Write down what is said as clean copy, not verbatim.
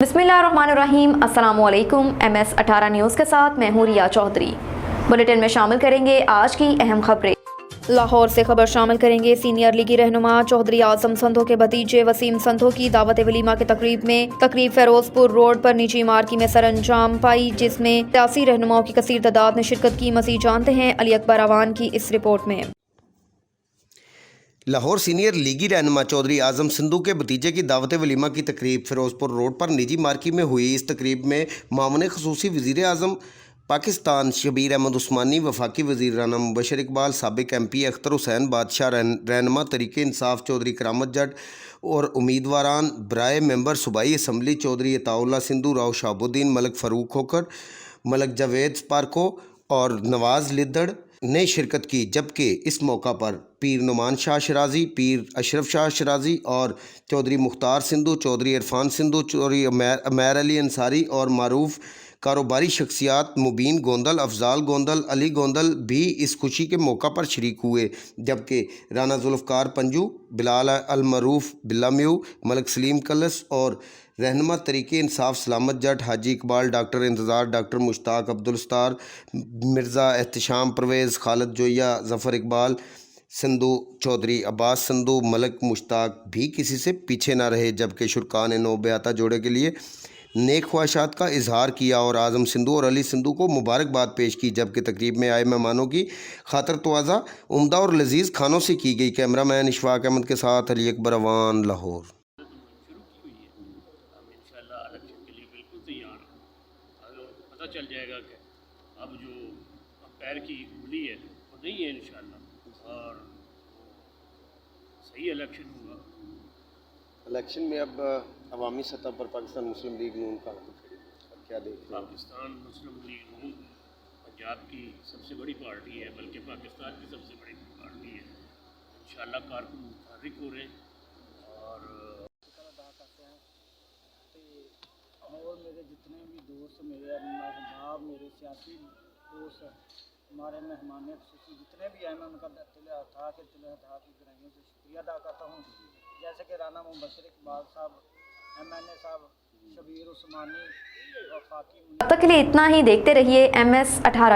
बिस्मिल्लाहिर्रहमानिर्रहीम। अस्सलामुअलैकुम। MS18 news के साथ मैं हूँ रिया चौधरी। बुलेटिन में शामिल करेंगे आज की अहम खबरें। लाहौर से खबर शामिल करेंगे। सीनियर लीगी रहनुमा चौधरी आजम संधो के भतीजे वसीम संधो की दावत वलीमा के तकरीब फेरोजपुर रोड पर निजी मार्की में सर अंजाम पाई, जिसमें सियासी रहनुमाओं की कसीर तादाद ने शिरकत की। मज़ीद जानते हैं अली अकबर अवान की इस रिपोर्ट में। लाहौर सीनियर लीगी रहनुमा चौधरी आजम संधू के भतीजे की दावत वलीमा की तकरीब फिरोजपुर रोड पर निजी मार्की में हुई। इस तकरीब में मामून खसूसी वज़ीर आज़म पाकिस्तान शबीर अहमद उस्मानी, वफाकी वज़ीर राना मुबशर इकबाल, साबिक MP अख्तर हुसैन बादशाह, रहनुमा तरीके इंसाफ चौधरी करामत जट और उम्मीदवारान बराए मेंबर सूबाई असम्बली चौधरी अताउल्लाह सिंधु, राव शाहबुद्दीन, मलक फ़ारूक खोकर, मलक जावेद स्पार्को और नवाज़ लिद्दड़ ने शिरकत की। जबकि इस मौका पर पीर नुमान शाह शराजी, पीर अशरफ शाह शराजी और चौधरी मुख्तार सिंधु, चौधरी इरफान सिंधु, चौधरी अमैर अली अंसारी और मारूफ कारोबारी शख्सियात मुबीन गोंदल, अफजाल गोंदल, अली गोंदल भी इस खुशी के मौका पर शरीक हुए। जबकि राना जुल्फ़कार पंजू, बिलाल अलमरूफ बिल्लाम्यू, मलक सलीम कलस और रहनुमा तरीके इंसाफ सलामत जट, हाजी इकबाल, डॉक्टर इंतज़ार, डॉक्टर मुश्ताक, अब्दुल सत्तार, मिर्ज़ा एहतशाम परवेज़, खालिद जोया, ज़फ़र इकबाल संधू, चौधरी अब्बास संधू, मलक मुश्ताक भी किसी से पीछे ना रहे। जबकि शुरका ने नौबयाता जोड़े के लिए नेक ख्वाहिशात का इजहार किया और आज़म सिंधु और अली सिंधु को मुबारकबाद पेश की। जबकि तकरीब में आए मेहमानों की खातर तवाज़ा उम्दा और लजीज़ खानों से की गई। कैमरामैन इशफाक अहमद के साथ अली अकबर अवान, लाहौर। इलेक्शन के लिए बिल्कुल तैयार है। पता चल जाएगा कि अब जो पैर की उंगली है वो नहीं है इंशाल्लाह, और सही इलेक्शन होगा। इलेक्शन में अब अवामी सतह पर पाकिस्तान मुस्लिम लीग नून का क्या देखते हैं? पाकिस्तान मुस्लिम लीग नून पंजाब की सबसे बड़ी पार्टी है, बल्कि पाकिस्तान की सबसे बड़ी पार्टी है। इंशाल्लाह कारकुन मुतहर्रिक हो रहे हैं और और मेरे जितने भी दोस्त, मेरे अहबाब, मेरे सियासी दोस्त, हमारे मेहमान खसूसी जितने भी आए, मैं उनका दिल था कि गहराइयों से शुक्रिया अदा करता हूँ। जैसे कि राना मुबशर इकबाल साहब, MNA साहब, शबीर उस्मानी, वफाकी। अब तक के लिए इतना ही। देखते रहिए MS18।